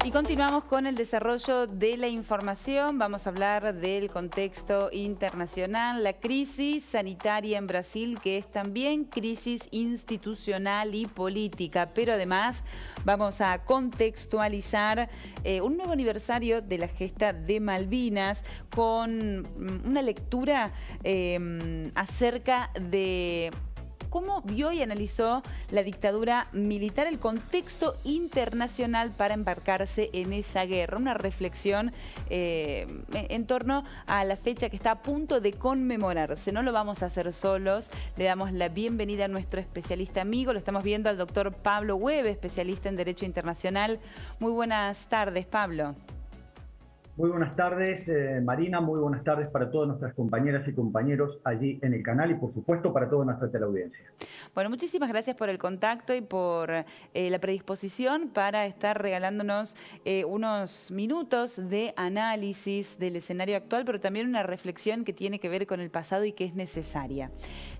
Y continuamos con el desarrollo de la información. Vamos a hablar del contexto internacional, la crisis sanitaria en Brasil, que es también crisis institucional y política. Pero además vamos a contextualizar un nuevo aniversario de la gesta de Malvinas con una lectura acerca de cómo vio y analizó la dictadura militar, el contexto internacional para embarcarse en esa guerra. Una reflexión en torno a la fecha que está a punto de conmemorarse. No lo vamos a hacer solos. Le damos la bienvenida a nuestro especialista amigo. Lo estamos viendo al doctor Pablo Hueve, especialista en Derecho Internacional. Muy buenas tardes, Pablo. Muy buenas tardes, Marina. Muy buenas tardes para todas nuestras compañeras y compañeros allí en el canal y, por supuesto, para toda nuestra teleaudiencia. Bueno, muchísimas gracias por el contacto y por la predisposición para estar regalándonos unos minutos de análisis del escenario actual, pero también una reflexión que tiene que ver con el pasado y que es necesaria.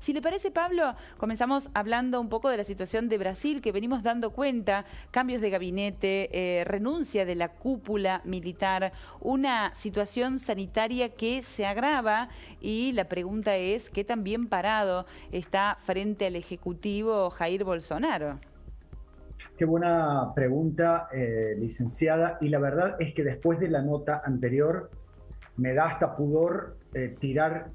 Si le parece, Pablo, comenzamos hablando un poco de la situación de Brasil, que venimos dando cuenta, cambios de gabinete, renuncia de la cúpula militar, una situación sanitaria que se agrava y la pregunta es ¿qué tan bien parado está frente al Ejecutivo Jair Bolsonaro? Qué buena pregunta, licenciada. Y la verdad es que después de la nota anterior me da hasta pudor tirar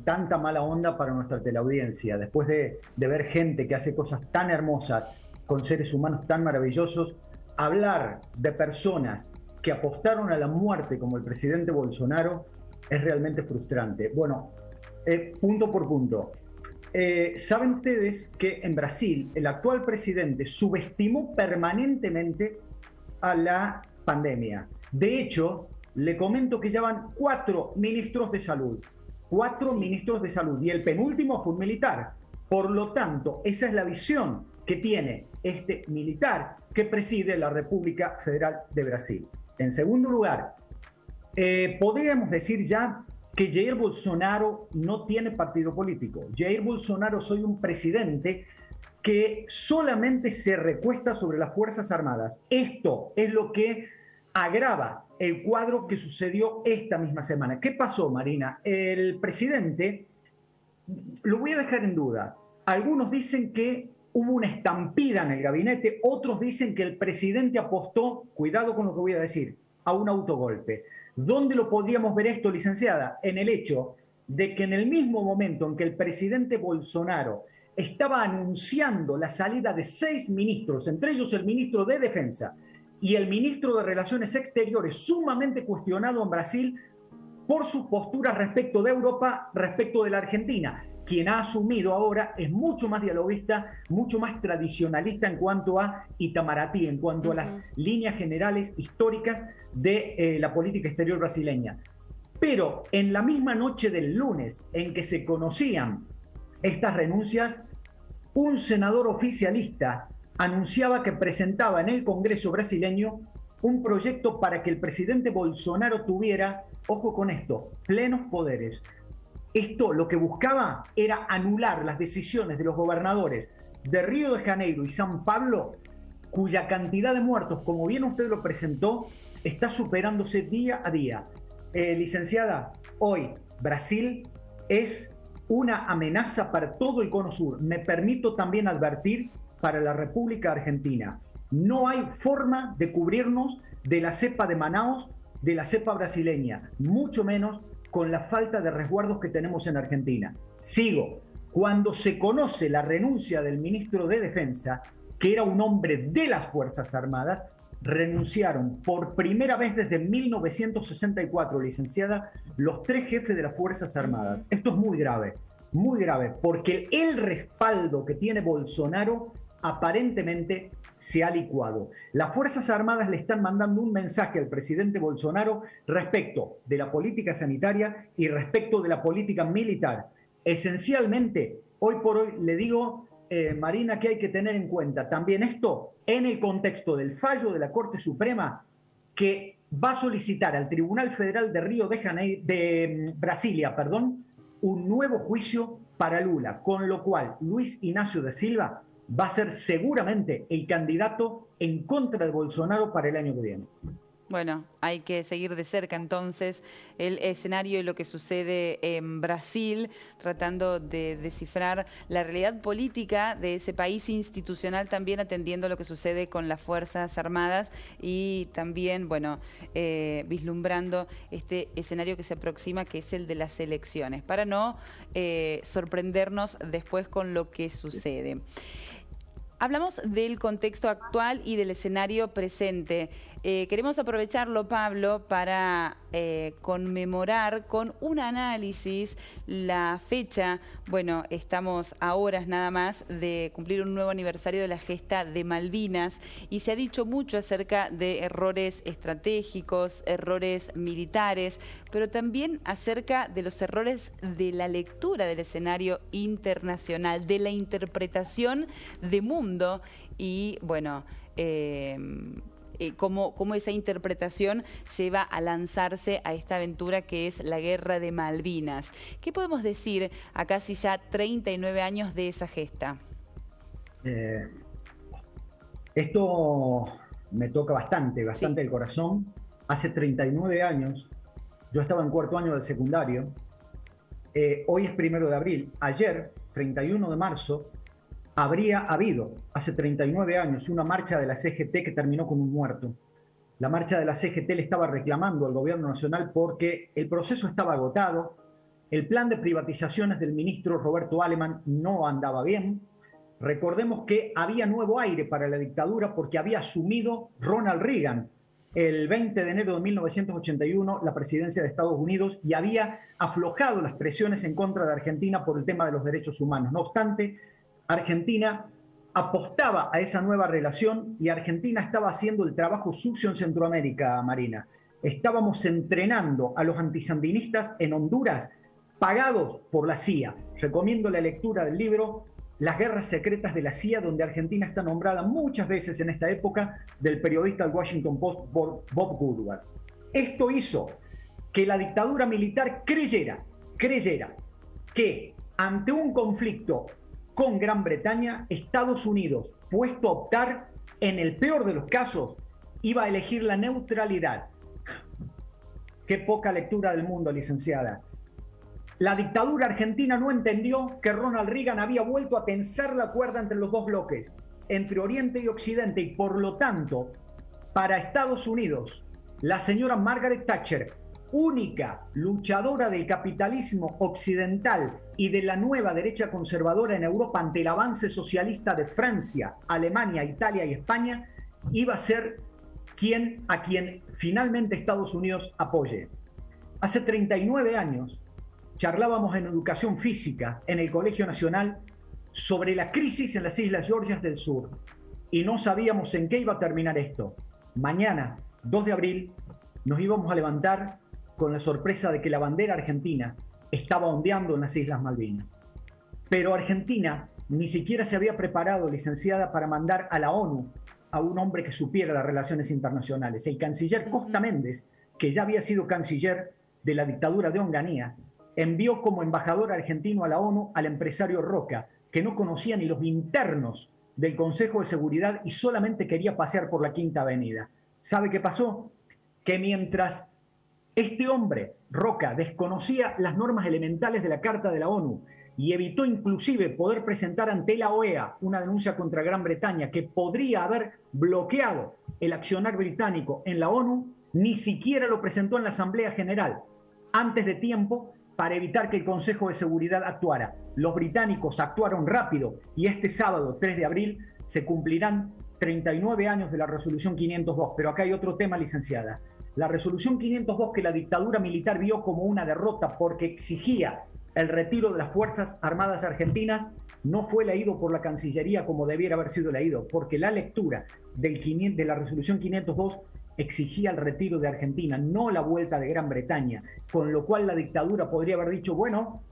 tanta mala onda para nuestra teleaudiencia. Después de ver gente que hace cosas tan hermosas con seres humanos tan maravillosos, hablar de personas que apostaron a la muerte como el presidente Bolsonaro es realmente frustrante. Bueno, punto por punto. Saben ustedes que en Brasil el actual presidente subestimó permanentemente a la pandemia. De hecho, le comento que ya van 4 ministros de salud. 4 ministros de salud y el penúltimo fue un militar. Por lo tanto, esa es la visión que tiene este militar que preside la República Federal de Brasil. En segundo lugar, podríamos decir ya que Jair Bolsonaro no tiene partido político. Jair Bolsonaro soy un presidente que solamente se recuesta sobre las Fuerzas Armadas. Esto es lo que agrava el cuadro que sucedió esta misma semana. ¿Qué pasó, Marina? El presidente, lo voy a dejar en duda. Algunos dicen que hubo una estampida en el gabinete, otros dicen que el presidente apostó, cuidado con lo que voy a decir, a un autogolpe. ¿Dónde lo podríamos ver esto, licenciada? En el hecho de que en el mismo momento en que el presidente Bolsonaro estaba anunciando la salida de 6 ministros, entre ellos el ministro de Defensa y el ministro de Relaciones Exteriores, sumamente cuestionado en Brasil por su postura respecto de Europa, respecto de la Argentina. Quien ha asumido ahora es mucho más dialoguista, mucho más tradicionalista en cuanto a Itamaraty, en cuanto a las líneas generales históricas de la política exterior brasileña. Pero en la misma noche del lunes en que se conocían estas renuncias, un senador oficialista anunciaba que presentaba en el Congreso brasileño un proyecto para que el presidente Bolsonaro tuviera, ojo con esto, plenos poderes. Esto lo que buscaba era anular las decisiones de los gobernadores de Río de Janeiro y San Pablo, cuya cantidad de muertos, como bien usted lo presentó, está superándose día a día. Licenciada, hoy Brasil es una amenaza para todo el Cono Sur. Me permito también advertir para la República Argentina. No hay forma de cubrirnos de la cepa de Manaos, de la cepa brasileña, mucho menos con la falta de resguardos que tenemos en Argentina. Sigo. Cuando se conoce la renuncia del ministro de Defensa, que era un hombre de las Fuerzas Armadas, renunciaron por primera vez desde 1964, licenciada, los 3 jefes de las Fuerzas Armadas. Esto es muy grave, porque el respaldo que tiene Bolsonaro aparentemente se ha licuado. Las Fuerzas Armadas le están mandando un mensaje al presidente Bolsonaro respecto de la política sanitaria y respecto de la política militar. Esencialmente, hoy por hoy le digo, Marina, que hay que tener en cuenta también esto en el contexto del fallo de la Corte Suprema que va a solicitar al Tribunal Federal de Río de Janeiro, de Brasilia, un nuevo juicio para Lula, con lo cual Luis Ignacio da Silva va a ser seguramente el candidato en contra de Bolsonaro para el año que viene. Bueno, hay que seguir de cerca entonces el escenario y lo que sucede en Brasil, tratando de descifrar la realidad política de ese país, institucional también, atendiendo lo que sucede con las Fuerzas Armadas y también, bueno, vislumbrando este escenario que se aproxima, que es el de las elecciones, para no sorprendernos después con lo que sucede. Hablamos del contexto actual y del escenario presente. Queremos aprovecharlo, Pablo, para conmemorar con un análisis la fecha. Bueno, estamos a horas nada más de cumplir un nuevo aniversario de la gesta de Malvinas y se ha dicho mucho acerca de errores estratégicos, errores militares, pero también acerca de los errores de la lectura del escenario internacional, de la interpretación de mundo y, bueno, cómo esa interpretación lleva a lanzarse a esta aventura que es la Guerra de Malvinas. ¿Qué podemos decir a casi ya 39 años de esa gesta? Esto me toca bastante sí. El corazón. Hace 39 años, yo estaba en cuarto año del secundario. Hoy es 1 de abril. Ayer, 31 de marzo, habría habido, hace 39 años, una marcha de la CGT que terminó con un muerto. La marcha de la CGT le estaba reclamando al gobierno nacional porque el proceso estaba agotado, el plan de privatizaciones del ministro Roberto Alemán no andaba bien. Recordemos que había nuevo aire para la dictadura porque había asumido Ronald Reagan el 20 de enero de 1981 la presidencia de Estados Unidos y había aflojado las presiones en contra de Argentina por el tema de los derechos humanos. No obstante, Argentina apostaba a esa nueva relación y Argentina estaba haciendo el trabajo sucio en Centroamérica, Marina. Estábamos entrenando a los antisandinistas en Honduras, pagados por la CIA. Recomiendo la lectura del libro Las guerras secretas de la CIA, donde Argentina está nombrada muchas veces en esta época del periodista del Washington Post Bob Woodward. Esto hizo que la dictadura militar creyera que ante un conflicto con Gran Bretaña, Estados Unidos, puesto a optar, en el peor de los casos, iba a elegir la neutralidad. Qué poca lectura del mundo, licenciada. La dictadura argentina no entendió que Ronald Reagan había vuelto a tensar la cuerda entre los dos bloques, entre Oriente y Occidente, y por lo tanto, para Estados Unidos, la señora Margaret Thatcher, única luchadora del capitalismo occidental y de la nueva derecha conservadora en Europa ante el avance socialista de Francia, Alemania, Italia y España, iba a ser a quien finalmente Estados Unidos apoye. Hace 39 años charlábamos en educación física en el Colegio Nacional sobre la crisis en las Islas Georgias del Sur y no sabíamos en qué iba a terminar esto. Mañana, 2 de abril, nos íbamos a levantar con la sorpresa de que la bandera argentina estaba ondeando en las Islas Malvinas. Pero Argentina ni siquiera se había preparado, licenciada, para mandar a la ONU a un hombre que supiera las relaciones internacionales. El canciller Costa Méndez, que ya había sido canciller de la dictadura de Onganía, envió como embajador argentino a la ONU al empresario Roca, que no conocía ni los internos del Consejo de Seguridad y solamente quería pasear por la Quinta Avenida. ¿Sabe qué pasó? Que mientras este hombre, Roca, desconocía las normas elementales de la Carta de la ONU y evitó inclusive poder presentar ante la OEA una denuncia contra Gran Bretaña que podría haber bloqueado el accionar británico en la ONU, ni siquiera lo presentó en la Asamblea General antes de tiempo para evitar que el Consejo de Seguridad actuara. Los británicos actuaron rápido y este sábado, 3 de abril, se cumplirán 39 años de la Resolución 502. Pero acá hay otro tema, licenciada. La Resolución 502, que la dictadura militar vio como una derrota porque exigía el retiro de las Fuerzas Armadas Argentinas, no fue leído por la Cancillería como debiera haber sido leído, porque la lectura de la Resolución 502 exigía el retiro de Argentina, no la vuelta de Gran Bretaña, con lo cual la dictadura podría haber dicho, bueno,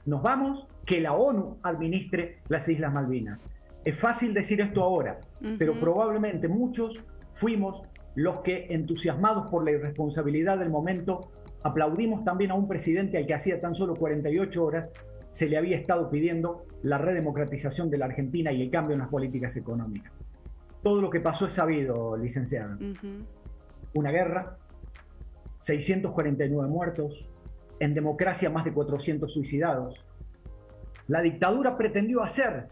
nos vamos, que la ONU administre las Islas Malvinas. Es fácil decir esto ahora, pero probablemente muchos fuimos los que, entusiasmados por la irresponsabilidad del momento, aplaudimos también a un presidente al que hacía tan solo 48 horas se le había estado pidiendo la redemocratización de la Argentina y el cambio en las políticas económicas. Todo lo que pasó es sabido, licenciada. Una guerra, 649 muertos, en democracia más de 400 suicidados. La dictadura pretendió hacer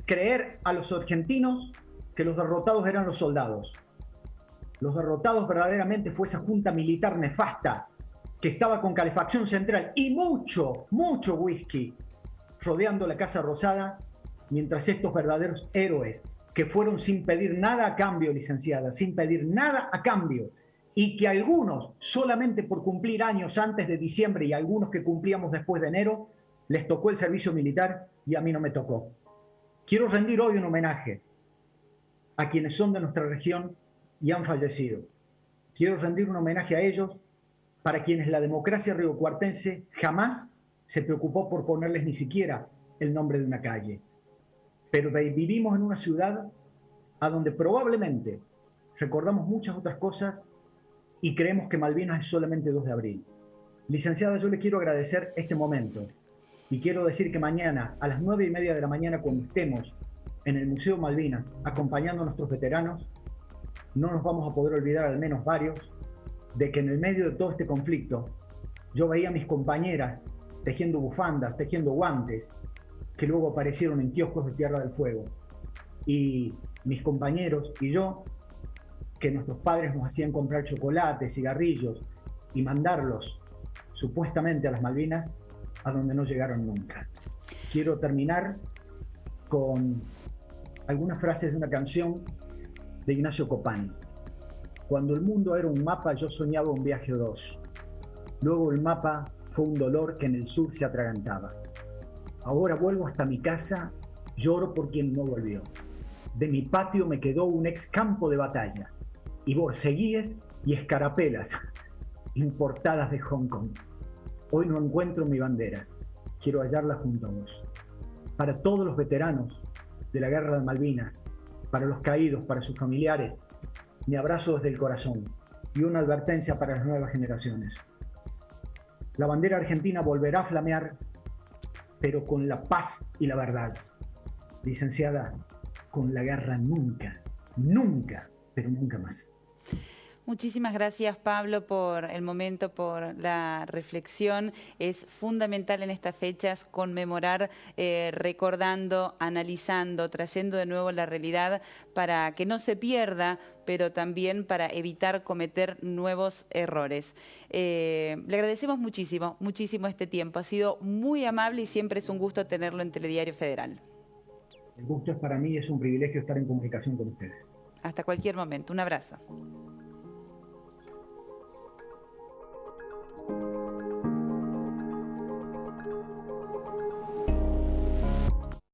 creer a los argentinos que los derrotados eran los soldados. Los derrotados verdaderamente fue esa junta militar nefasta que estaba con calefacción central y mucho whisky rodeando la Casa Rosada, mientras estos verdaderos héroes que fueron sin pedir nada a cambio, licenciada, sin pedir nada a cambio, y que algunos solamente por cumplir años antes de diciembre y algunos que cumplíamos después de enero, les tocó el servicio militar y a mí no me tocó. Quiero rendir hoy un homenaje a quienes son de nuestra región y han fallecido. Quiero rendir un homenaje a ellos para quienes la democracia riocuartense jamás se preocupó por ponerles ni siquiera el nombre de una calle. Pero vivimos en una ciudad a donde probablemente recordamos muchas otras cosas y creemos que Malvinas es solamente 2 de abril. Licenciada, yo le quiero agradecer este momento y quiero decir que mañana a las 9:30 de la mañana, cuando estemos en el Museo Malvinas acompañando a nuestros veteranos, no nos vamos a poder olvidar, al menos varios, de que en el medio de todo este conflicto yo veía a mis compañeras tejiendo bufandas, tejiendo guantes, que luego aparecieron en kioscos de Tierra del Fuego. Y mis compañeros y yo, que nuestros padres nos hacían comprar chocolates, cigarrillos y mandarlos supuestamente a las Malvinas, a donde no llegaron nunca. Quiero terminar con algunas frases de una canción de Ignacio Copani. Cuando el mundo era un mapa, yo soñaba un viaje o dos. Luego el mapa fue un dolor que en el sur se atragantaba. Ahora vuelvo hasta mi casa, lloro por quien no volvió. De mi patio me quedó un ex campo de batalla y borceguíes y escarapelas importadas de Hong Kong. Hoy no encuentro mi bandera, quiero hallarla junto a vos. Para todos los veteranos de la Guerra de Malvinas, para los caídos, para sus familiares, mi abrazo desde el corazón y una advertencia para las nuevas generaciones. La bandera argentina volverá a flamear, pero con la paz y la verdad. Licenciada, con la guerra nunca, nunca, pero nunca más. Muchísimas gracias, Pablo, por el momento, por la reflexión. Es fundamental en estas fechas conmemorar, recordando, analizando, trayendo de nuevo la realidad para que no se pierda, pero también para evitar cometer nuevos errores. Le agradecemos muchísimo este tiempo. Ha sido muy amable y siempre es un gusto tenerlo en Telediario Federal. El gusto es para mí, es un privilegio estar en comunicación con ustedes. Hasta cualquier momento. Un abrazo.